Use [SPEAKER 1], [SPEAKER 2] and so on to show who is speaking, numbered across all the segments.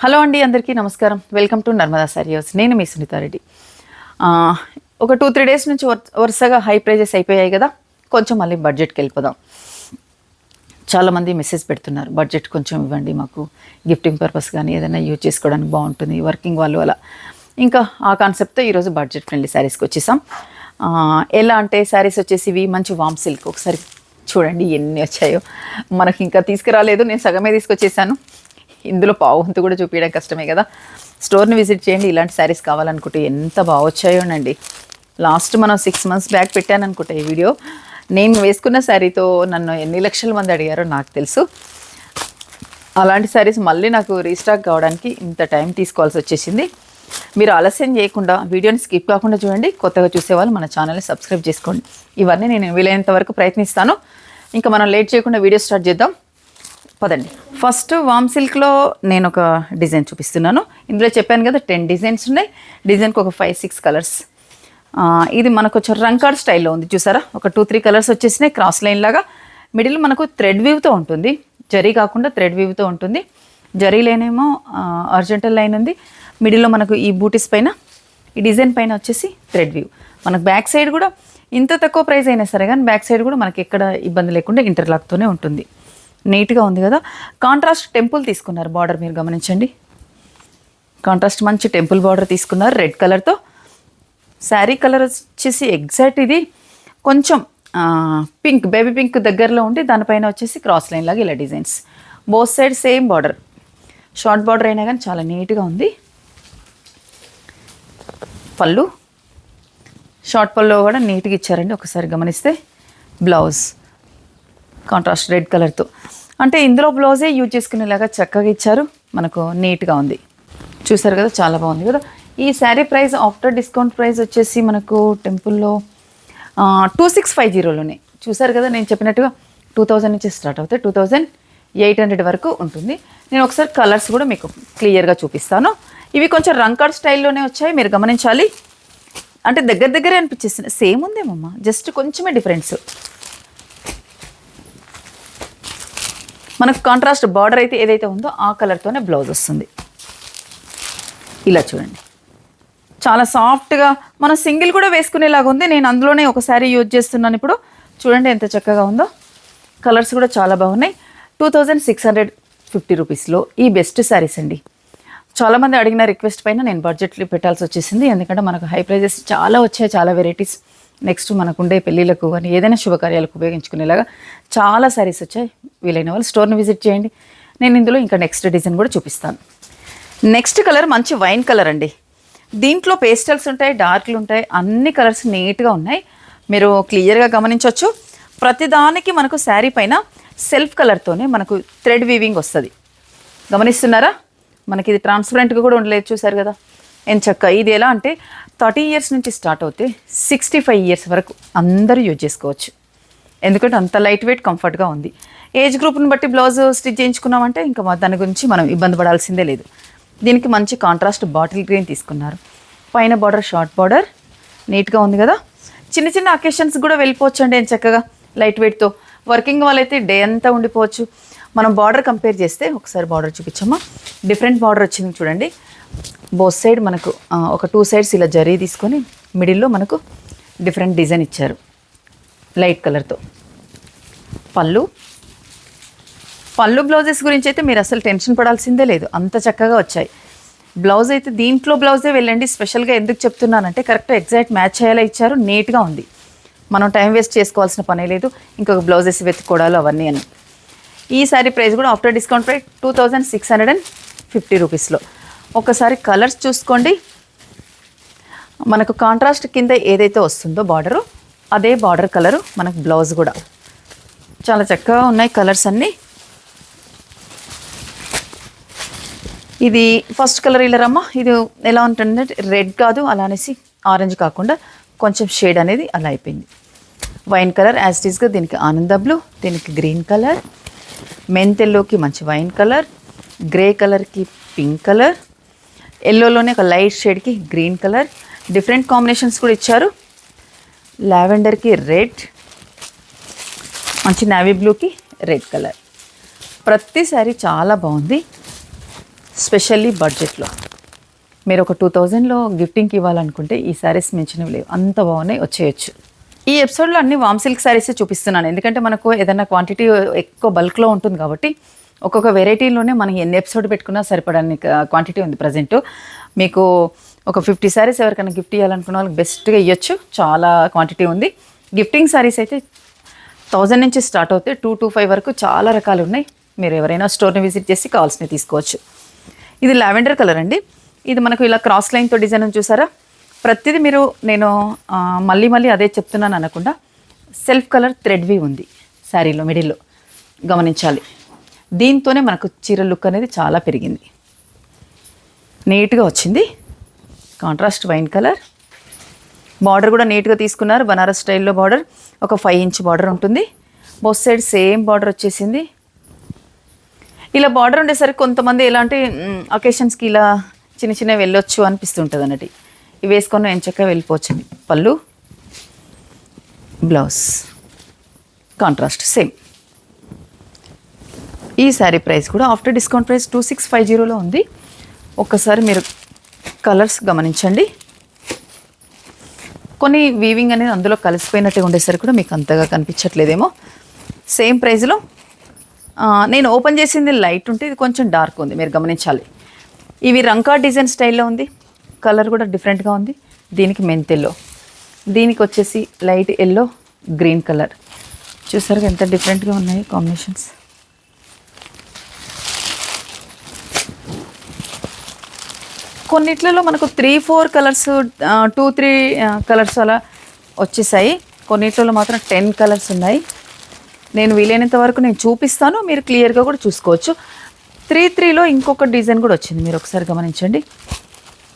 [SPEAKER 1] Hello అండి, అందరికీ నమస్కారం. Welcome to Narmada saris. నేను మీ సునీతారెడ్డి. ఒక 2-3 డేస్ నుంచి వరుసగా హై ప్రైజెస్ అయిపోయాయి కదా, కొంచెం మళ్ళీ బడ్జెట్కి వెళ్ళిపోదాం. చాలామంది మెసేజ్ పెడుతున్నారు, బడ్జెట్ కొంచెం ఇవ్వండి మాకు, గిఫ్టింగ్ పర్పస్ కానీ ఏదైనా యూజ్ చేసుకోవడానికి బాగుంటుంది, వర్కింగ్ వాళ్ళు అలా. ఇంకా ఆ కాన్సెప్ట్తో ఈరోజు బడ్జెట్ ఫ్రెండ్లీ శారీస్కి వచ్చేసాం. ఎలా అంటే శారీస్ వచ్చేసి ఇవి మంచి వామ్ సిల్క్. ఒకసారి చూడండి ఎన్ని వచ్చాయో. మనకి ఇంకా తీసుకురాలేదు, నేను సగమే తీసుకొచ్చేసాను. ఇందులో పావుంతు కూడా చూపించడం కష్టమే కదా. స్టోర్ని విజిట్ చేయండి. ఇలాంటి శారీస్ కావాలనుకుంటే ఎంత బాగా వచ్చాయోనండి. లాస్ట్ మనం 6 months బ్యాక్ పెట్టాను అనుకుంటా ఈ వీడియో. నేను వేసుకున్న శారీతో నన్ను ఎన్ని లక్షల మంది అడిగారో నాకు తెలుసు. అలాంటి శారీస్ మళ్ళీ నాకు రీస్టాక్ కావడానికి ఇంత టైం తీసుకోవాల్సి వచ్చేసింది. మీరు ఆలస్యం చేయకుండా వీడియోని స్కిప్ కాకుండా చూడండి. కొత్తగా చూసేవాళ్ళు మన ఛానల్ని సబ్స్క్రైబ్ చేసుకోండి. ఇవన్నీ నేను వీలైనంత వరకు ప్రయత్నిస్తాను. ఇంకా మనం లేట్ చేయకుండా వీడియో స్టార్ట్ చేద్దాం, పదండి. ఫస్ట్ వామ్ సిల్క్లో నేను ఒక డిజైన్ చూపిస్తున్నాను. ఇందులో చెప్పాను కదా 10 డిజైన్స్ ఉన్నాయి. డిజైన్కి ఒక 5-6 కలర్స్. ఇది మనకు కొంచెం రంకాడ్ స్టైల్లో ఉంది, చూసారా. ఒక 2-3 కలర్స్ వచ్చేసినాయి క్రాస్ లైన్ లాగా. మిడిల్ మనకు థ్రెడ్ వీవ్తో ఉంటుంది, జరీ కాకుండా థ్రెడ్ వీవ్తో ఉంటుంది. జరీ లైన్ ఏమో అర్జెంటల్ లైన్ ఉంది. మిడిల్లో మనకు ఈ బూటీస్ పైన ఈ డిజైన్ పైన వచ్చేసి థ్రెడ్ వీవ్. మనకు బ్యాక్ సైడ్ కూడా ఇంత తక్కువ ప్రైస్ అయినా సరే కానీ బ్యాక్ సైడ్ కూడా మనకి ఎక్కడ ఇబ్బంది లేకుండా ఇంటర్లాక్తోనే ఉంటుంది. నీట్గా ఉంది కదా. కాంట్రాస్ట్ టెంపుల్ తీసుకున్నారు బార్డర్, మీరు గమనించండి. కాంట్రాస్ట్ మంచి టెంపుల్ బార్డర్ తీసుకున్నారు రెడ్ కలర్తో. శారీ కలర్ వచ్చేసి ఎగ్జాక్ట్ ఇది కొంచెం పింక్, బేబీ పింక్ దగ్గరలో ఉండి దానిపైన వచ్చేసి క్రాస్ లైన్ లాగా ఇలా designs. Both side same border, short border అయినా కానీ చాలా నీట్గా ఉంది. పళ్ళు, షార్ట్ పళ్ళు కూడా నీట్గా ఇచ్చారండి, ఒకసారి గమనిస్తే. బ్లౌజ్ కాంట్రాస్ట్ రెడ్ కలర్తో, అంటే ఇందులో బ్లౌజే యూజ్ చేసుకునేలాగా చక్కగా ఇచ్చారు. మనకు నీట్గా ఉంది, చూసారు కదా, చాలా బాగుంది కదా. ఈ sari price after discount price వచ్చేసి మనకు టెంపుల్లో 2650లోనే, చూసారు కదా. నేను చెప్పినట్టుగా 2000 నుంచి స్టార్ట్ అవుతాయి, 2800 వరకు ఉంటుంది. నేను ఒకసారి కలర్స్ కూడా మీకు క్లియర్గా చూపిస్తాను. ఇవి కొంచెం రంకాడ్ స్టైల్లోనే వచ్చాయి, మీరు గమనించాలి. అంటే దగ్గర దగ్గరే అనిపించేస్తుంది, సేమ్ ఉందేమమ్మా, జస్ట్ కొంచెమే డిఫరెన్స్. మనకు కాంట్రాస్ట్ బార్డర్ అయితే ఏదైతే ఉందో ఆ కలర్తోనే బ్లౌజ్ వస్తుంది. ఇలా చూడండి, చాలా సాఫ్ట్గా మనం సింగిల్ కూడా వేసుకునేలాగా ఉంది. నేను అందులోనే ఒక శారీ యూజ్ చేస్తున్నాను ఇప్పుడు. చూడండి ఎంత చక్కగా ఉందో. కలర్స్ కూడా చాలా బాగున్నాయి. 2650 రూపీస్లో ఈ బెస్ట్ శారీస్ అండి. చాలామంది అడిగిన రిక్వెస్ట్ పైన నేను బడ్జెట్లో పెట్టాల్సి వచ్చేసింది, ఎందుకంటే మనకు హై ప్రైజెస్ చాలా వచ్చాయి, చాలా వెరైటీస్. నెక్స్ట్ మనకుండే పెళ్ళిళ్ళకు కానీ ఏదైనా శుభకార్యాలకు ఉపయోగించుకునేలాగా చాలా శారీస్ వచ్చాయి. వీలైన వాళ్ళు స్టోర్ని విజిట్ చేయండి. నేను ఇందులో ఇంకా నెక్స్ట్ డిజైన్ కూడా చూపిస్తాను. నెక్స్ట్ కలర్ మంచి వైన్ కలర్ అండి. దీంట్లో పేస్టల్స్ ఉంటాయి, డార్క్లు ఉంటాయి, అన్ని కలర్స్ నీట్గా ఉన్నాయి. మీరు క్లియర్గా గమనించవచ్చు. ప్రతిదానికి మనకు శారీ పైన సెల్ఫ్ కలర్తోనే మనకు థ్రెడ్ వీవింగ్ వస్తుంది, గమనిస్తున్నారా. మనకి ఇది ట్రాన్స్పరెంట్గా కూడా ఉండలేదు, చూసారు కదా. ఏం చక్క. ఇది ఎలా అంటే 30 years నుంచి స్టార్ట్ అవుతే 65 years వరకు అందరూ యూజ్ చేసుకోవచ్చు, ఎందుకంటే అంత లైట్ వెయిట్ కంఫర్ట్గా ఉంది. ఏజ్ గ్రూప్ని బట్టి బ్లౌజ్ స్టిచ్ చేయించుకున్నామంటే ఇంకా దాని గురించి మనం ఇబ్బంది పడాల్సిందే లేదు. దీనికి మంచి కాంట్రాస్ట్ బాటిల్ గ్రీన్ తీసుకున్నారు. పైన బార్డర్ షార్ట్ బార్డర్ నీట్గా ఉంది కదా. చిన్న చిన్న అకేషన్స్ కూడా వెళ్ళిపోవచ్చు అండి ఏం చక్కగా లైట్ వెయిట్తో. వర్కింగ్ వాళ్ళైతే డే అంతా ఉండిపోవచ్చు. మనం బార్డర్ కంపేర్ చేస్తే ఒకసారి బార్డర్ చూపించమ్మా. డిఫరెంట్ బార్డర్ వచ్చింది చూడండి. బోత్ సైడ్ మనకు ఒక 2 sides ఇలా జరీ తీసుకొని మిడిల్లో మనకు డిఫరెంట్ డిజైన్ ఇచ్చారు లైట్ కలర్తో. పళ్ళు బ్లౌజెస్ గురించి అయితే మీరు అసలు టెన్షన్ పడాల్సిందే లేదు, అంత చక్కగా వచ్చాయి. బ్లౌజ్ అయితే దీంట్లో బ్లౌజే వెళ్ళండి. స్పెషల్గా ఎందుకు చెప్తున్నానంటే కరెక్ట్ ఎగ్జాక్ట్ మ్యాచ్ అయ్యేలా ఇచ్చారు, నీట్గా ఉంది. మనం టైం వేస్ట్ చేసుకోవాల్సిన పనే లేదు, ఇంకొక బ్లౌజెస్ వెతుక్కోవడాలు అవన్నీ అని. ఈ శారీ ప్రైస్ కూడా ఆఫ్టర్ డిస్కౌంట్ ప్రైస్ 2650 రూపీస్లో. ఒకసారి కలర్స్ చూసుకోండి. మనకు కాంట్రాస్ట్ కింద ఏదైతే వస్తుందో బార్డరు, అదే బార్డర్ కలరు మనకు బ్లౌజ్ కూడా. చాలా చక్కగా ఉన్నాయి కలర్స్ అన్నీ. ఇది ఫస్ట్ కలర్ ఇలా రమ్మా. ఇది ఎలా ఉంటుందంటే రెడ్ కాదు, అలా అనేసి ఆరెంజ్ కాకుండా కొంచెం షేడ్ అనేది అలా అయిపోయింది. వైన్ కలర్ యాజ్ ఇట్ ఈస్గా. దీనికి ఆనంద బ్లూ, దీనికి గ్రీన్ కలర్, మెంతెల్లోకి మంచి వైన్ కలర్, గ్రే కలర్కి పింక్ కలర్, ఎల్లోలోనే ఒక లైట్ షేడ్కి గ్రీన్ కలర్. డిఫరెంట్ కాంబినేషన్స్ కూడా ఇచ్చారు. లావెండర్కి రెడ్, మంచి నావీ బ్లూకి రెడ్ కలర్. ప్రతి శారీ చాలా బాగుంది. స్పెషల్లీ బడ్జెట్లో మీరు ఒక 2000లో గిఫ్టింగ్కి ఇవ్వాలనుకుంటే ఈ శారీస్ మించినవి లేవు, అంత బాగున్నాయి, వచ్చేయచ్చు. ఈ ఎపిసోడ్లో అన్ని వామ్ సిల్క్ శారీసే చూపిస్తున్నాను, ఎందుకంటే మనకు ఏదైనా క్వాంటిటీ ఎక్కువ బల్క్లో ఉంటుంది కాబట్టి ఒక్కొక్క వెరైటీలోనే మనకి ఎన్ని ఎపిసోడ్ పెట్టుకున్నా సరిపడని క్వాంటిటీ ఉంది ప్రజెంట్. మీకు ఒక 50 శారీస్ ఎవరికైనా గిఫ్ట్ ఇవ్వాలనుకున్న వాళ్ళకి బెస్ట్గా ఇవ్వచ్చు, చాలా క్వాంటిటీ ఉంది. గిఫ్టింగ్ శారీస్ అయితే 1000 నుంచి స్టార్ట్ అవుతాయి, 2 to 5 వరకు చాలా రకాలు ఉన్నాయి. మీరు ఎవరైనా స్టోర్ని విజిట్ చేసి కావాల్సినవి తీసుకోవచ్చు. ఇది లావెండర్ కలర్ అండి. ఇది మనకు ఇలా క్రాస్ లైన్తో డిజైన్ చూసారా. ప్రతిదీ మీరు నేను మళ్ళీ అదే చెప్తున్నాను అనకుండా సెల్ఫ్ కలర్ థ్రెడ్ వీ ఉంది శారీలో మిడిల్లో, గమనించాలి. దీంతోనే మనకు చీర లుక్ అనేది చాలా పెరిగింది, నీట్గా వచ్చింది. కాంట్రాస్ట్ వైన్ కలర్, బార్డర్ కూడా నీట్గా తీసుకున్నారు, బనారస్ స్టైల్లో బార్డర్, ఒక 5 ఇంచ్ బార్డర్ ఉంటుంది. బోత్ సైడ్ సేమ్ బార్డర్ వచ్చేసింది. ఇలా బార్డర్ ఉండేసరికి కొంతమంది ఎలాంటి అకేషన్స్కి ఇలా చిన్నవి వెళ్ళొచ్చు అనిపిస్తుంటుంది అన్నట్టు. ఇవి వేసుకొని ఎంచక్క వెళ్ళిపోవచ్చండి. పళ్ళు, బ్లౌజ్ కాంట్రాస్ట్ సేమ్. ఈ శారీ ప్రైస్ కూడా ఆఫ్టర్ డిస్కౌంట్ ప్రైస్ 2650లో ఉంది. ఒక్కసారి మీరు కలర్స్ గమనించండి. కొన్ని వీవింగ్ అనేది అందులో కలిసిపోయినట్టుగా ఉండేసరికి కూడా మీకు అంతగా కనిపించట్లేదేమో. సేమ్ ప్రైస్లో నేను ఓపెన్ చేసింది లైట్ ఉంటే ఇది కొంచెం డార్క్ ఉంది, మీరు గమనించాలి. ఇవి రంకా డిజైన్ స్టైల్లో ఉంది, కలర్ కూడా డిఫరెంట్గా ఉంది. దీనికి మెంత్ ఎల్లో, దీనికి వచ్చేసి లైట్ ఎల్లో గ్రీన్ కలర్. చూసారు ఎంత డిఫరెంట్గా ఉన్నాయి కాంబినేషన్స్. కొన్నిట్లలో మనకు 3-4 కలర్స్ 2-3 కలర్స్ అలా వచ్చేసాయి. కొన్నిట్లలో మాత్రం 10 కలర్స్ ఉన్నాయి. నేను వీలైనంత వరకు నేను చూపిస్తాను, మీరు క్లియర్గా కూడా చూసుకోవచ్చు. 3-3లో ఇంకొక డిజైన్ కూడా వచ్చింది, మీరు ఒకసారి గమనించండి.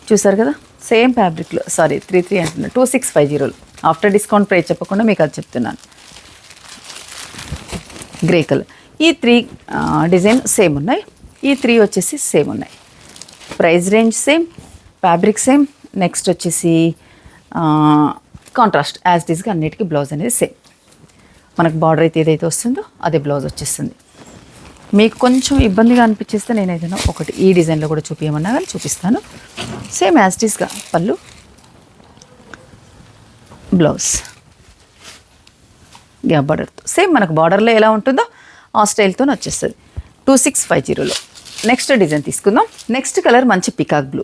[SPEAKER 1] చూసారు కదా, సేమ్ ఫ్యాబ్రిక్లో, సారీ 3-3 అంటున్నా, 2650లో ఆఫ్టర్ డిస్కౌంట్ ప్రైస్ చెప్పకుండా మీకు అది చెప్తున్నాను. Grey colour. ఈ 3 డిజైన్ సేమ్ ఉన్నాయి, ఈ 3 వచ్చేసి సేమ్ ఉన్నాయి. Price range same, fabric same. Next వచ్చేసి కాంట్రాస్ట్ యాజ్ ఇట్ ఈస్గా అన్నిటికీ బ్లౌజ్ అనేది సేమ్. మనకు బార్డర్ అయితే ఏదైతే వస్తుందో అదే బ్లౌజ్ వచ్చేస్తుంది. మీకు కొంచెం ఇబ్బందిగా అనిపించేస్తే నేను ఏదైనా ఒకటి ఈ డిజైన్లో కూడా చూపించమన్నా కానీ చూపిస్తాను. సేమ్ యాజ్ ఇట్ ఈస్గా పళ్ళు, బ్లౌజ్ గ్యాప్ బార్డర్తో సేమ్ మనకు బార్డర్లో ఎలా ఉంటుందో ఆ స్టైల్తో వచ్చేస్తుంది 2650లో. నెక్స్ట్ డిజైన్ తీసుకుందాం. నెక్స్ట్ కలర్ మంచి పికాక్ బ్లూ,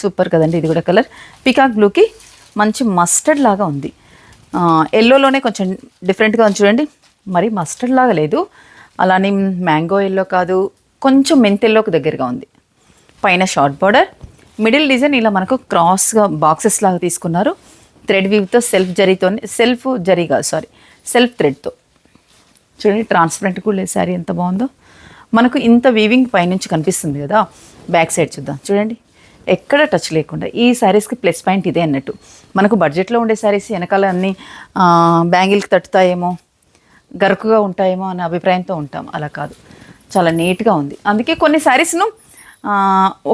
[SPEAKER 1] సూపర్ కదండి ఇది కూడా కలర్. పికాక్ బ్లూకి మంచి మస్టర్డ్ లాగా ఉంది, ఎల్లోలోనే కొంచెం డిఫరెంట్గా ఉంది చూడండి. మరి మస్టర్డ్ లాగా లేదు, అలానే మ్యాంగో ఎల్లో కాదు, కొంచెం మెంత్ ఎల్లోకి దగ్గరగా ఉంది. పైన షార్ట్ బార్డర్, మిడిల్ డిజైన్ ఇలా మనకు క్రాస్గా బాక్సెస్ లాగా తీసుకున్నారు. థ్రెడ్ వీవ్తో సెల్ఫ్ థ్రెడ్తో చూడండి. ట్రాన్స్పరెంట్ కూడా లేదు శారీ, ఎంత బాగుందో. మనకు ఇంత వీవింగ్ పైనుంచి కనిపిస్తుంది కదా. బ్యాక్ సైడ్ చూద్దాం చూడండి, ఎక్కడ టచ్ లేకుండా. ఈ శారీస్కి ప్లస్ పాయింట్ ఇదే అన్నట్టు. మనకు బడ్జెట్లో ఉండే శారీస్ వెనకాల అన్నీ బ్యాంగిల్కి తట్టుతాయేమో, గరుకుగా ఉంటాయేమో అనే అభిప్రాయంతో ఉంటాం, అలా కాదు, చాలా నీట్గా ఉంది. అందుకే కొన్ని శారీస్ను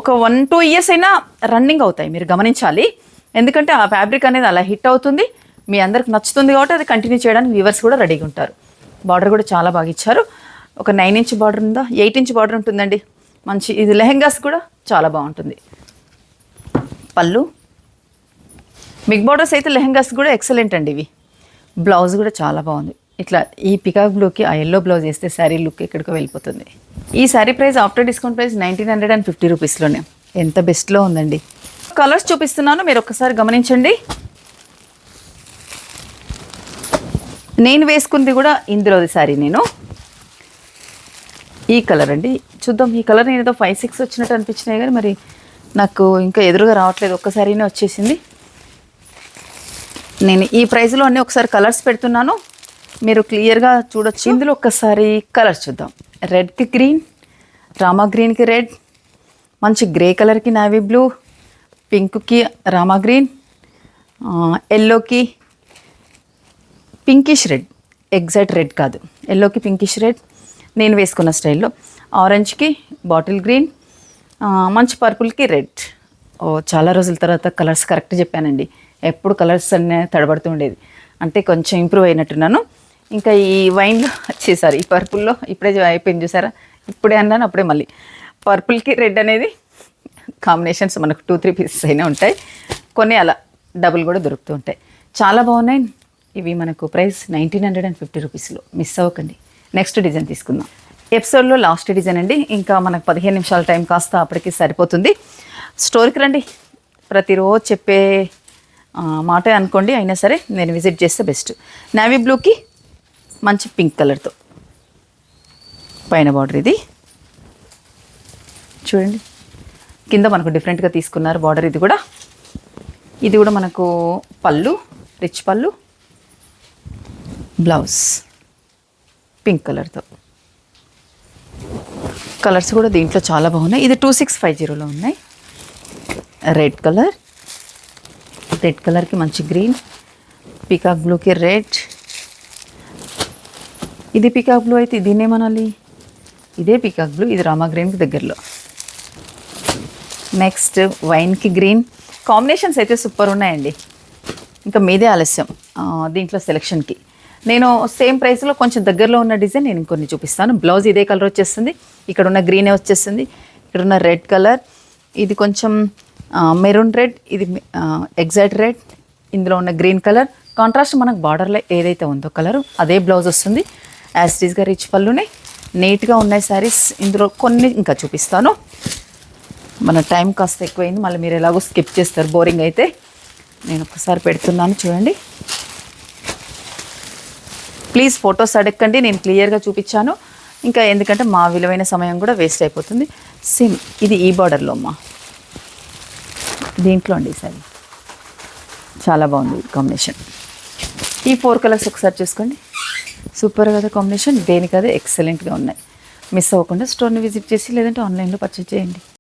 [SPEAKER 1] ఒక 1-2 ఇయర్స్ అయినా రన్నింగ్ అవుతాయి, మీరు గమనించాలి. ఎందుకంటే ఆ ఫ్యాబ్రిక్ అనేది అలా హిట్ అవుతుంది, మీ అందరికి నచ్చుతుంది కాబట్టి అది కంటిన్యూ చేయడానికి వ్యూవర్స్ కూడా రెడీగా ఉంటారు. బార్డర్ కూడా చాలా బాగా ఇచ్చారు. ఒక 9 ఇంచ్ బార్డర్ ఉందా, 8 ఇంచ్ బార్డర్ ఉంటుందండి. మంచి ఇది లెహెంగాస్ కూడా చాలా బాగుంటుంది. పళ్ళు, బిగ్ బార్డర్స్ అయితే లెహెంగాస్ కూడా ఎక్సలెంట్ అండి ఇవి. బ్లౌజ్ కూడా చాలా బాగుంది. ఇట్లా ఈ పికాక్ బ్లూకి ఆ ఎల్లో బ్లౌజ్ వేస్తే శారీ లుక్ ఎక్కడికో వెళ్ళిపోతుంది. ఈ sari price after discount price 1950 రూపీస్లోనే, ఎంత బెస్ట్లో ఉందండి. కలర్స్ చూపిస్తున్నాను, మీరు ఒక్కసారి గమనించండి. నేను వేసుకుంది కూడా ఇందులోది శారీ. నేను ఈ కలర్ అండి, చూద్దాం. ఈ కలర్ నేను ఏదో 5-6 వచ్చినట్టు అనిపించినాయి కానీ మరి నాకు ఇంకా ఎదురుగా రావట్లేదు, ఒక్కసారినే వచ్చేసింది. నేను ఈ ప్రైస్లో అన్నీ ఒకసారి కలర్స్ పెడుతున్నాను, మీరు క్లియర్గా చూడొచ్చు. ఇందులో ఒక్కసారి కలర్స్ చూద్దాం. రెడ్కి గ్రీన్, రామా గ్రీన్కి రెడ్, మంచి గ్రే కలర్కి నావీ బ్లూ, పింక్కి రామా గ్రీన్, ఎల్లోకి పింకిష్ రెడ్, ఎగ్జాక్ట్ రెడ్ కాదు, ఎల్లోకి పింకిష్ రెడ్ నేను వేసుకున్న స్టైల్లో, ఆరెంజ్కి బాటిల్ గ్రీన్, మంచి పర్పుల్కి రెడ్. చాలా రోజుల తర్వాత కలర్స్ కరెక్ట్ చెప్పానండి. ఎప్పుడు కలర్స్ అన్నీ తడబడుతూ ఉండేది, అంటే కొంచెం ఇంప్రూవ్ అయినట్టున్నాను. ఇంకా ఈ వైన్లో వచ్చేసారి ఈ పర్పుల్లో ఇప్పుడే అయిపోయింది చూసారా, ఇప్పుడే అన్నాను అప్పుడే మళ్ళీ పర్పుల్కి రెడ్ అనేది కాంబినేషన్స్ మనకు 2-3 పీసెస్ అయినా ఉంటాయి, కొన్ని అలా డబుల్ కూడా దొరుకుతూ ఉంటాయి. చాలా బాగున్నాయి. ఇవి మనకు ప్రైస్ 1950 రూపీస్లో. మిస్ అవ్వకండి. నెక్స్ట్ డిజైన్ తీసుకుందాం. ఎపిసోడ్లో లాస్ట్ డిజైన్ అండి. ఇంకా మనకు 15 నిమిషాల టైం కాస్త అప్పటికి సరిపోతుంది. స్టోర్కి రండి. ప్రతిరోజు చెప్పే మాటే అనుకోండి, అయినా సరే నేను విజిట్ చేస్తే బెస్ట్. నేవీ బ్లూకి మంచి పింక్ కలర్తో పైన బార్డర్. ఇది చూడండి, కింద మనకు డిఫరెంట్గా తీసుకున్నారు బార్డర్. ఇది కూడా మనకు పళ్ళు, రిచ్ పళ్ళు, బ్లౌజ్ పింక్ కలర్తో. కలర్స్ కూడా దీంట్లో చాలా బాగున్నాయి. ఇది 2650లో ఉన్నాయి. రెడ్ కలర్కి మంచి గ్రీన్, పీకాక్ బ్లూకి రెడ్. ఇది పీకాక్ బ్లూ అయితే దీన్నేమనాలి, ఇదే పీకాక్ బ్లూ. ఇది రామా గ్రీన్కి దగ్గరలో. నెక్స్ట్ వైన్కి గ్రీన్. కాంబినేషన్స్ అయితే సూపర్ ఉన్నాయండి. ఇంకా మీదే ఆలస్యం దీంట్లో సెలెక్షన్కి. నేను సేమ్ ప్రైస్లో కొంచెం దగ్గరలో ఉన్న డిజైన్ నేను ఇంకొన్ని చూపిస్తాను. బ్లౌజ్ ఇదే కలర్ వచ్చేస్తుంది, ఇక్కడ ఉన్న గ్రీనే వచ్చేస్తుంది, ఇక్కడ ఉన్న రెడ్ కలర్, ఇది కొంచెం మెరూన్ రెడ్, ఇది ఎగ్జాక్ట్ రెడ్, ఇందులో ఉన్న గ్రీన్ కలర్. కాంట్రాస్ట్ మనకు బార్డర్లో ఏదైతే ఉందో కలరు అదే బ్లౌజ్ వస్తుంది. యాజ్ ఇట్ ఈస్గా రిచ్ పళ్ళునే నీట్గా ఉన్నాయి శారీస్. ఇందులో కొన్ని ఇంకా చూపిస్తాను. మన టైం కాస్త ఎక్కువైంది, మళ్ళీ మీరు ఎలాగో స్కిప్ చేస్తారు బోరింగ్ అయితే. నేను ఒకసారి పెడుతున్నాను చూడండి. ప్లీజ్ ఫొటోస్ అడగండి, నేను క్లియర్గా చూపించాను. ఇంకా ఎందుకంటే మా విలువైన సమయం కూడా వేస్ట్ అయిపోతుంది. సేమ్ ఇది ఈ బార్డర్లో అమ్మా, దీంట్లో అండి సారీ. చాలా బాగుంది కాంబినేషన్. ఈ 4 కలర్స్ ఒకసారి చూసుకోండి. సూపర్ కదా కాంబినేషన్, దేనికదే ఎక్సలెంట్గా ఉన్నాయి. మిస్ అవ్వకుండా స్టోర్ని విజిట్ చేసి లేదంటే ఆన్లైన్లో పర్చేజ్ చేయండి.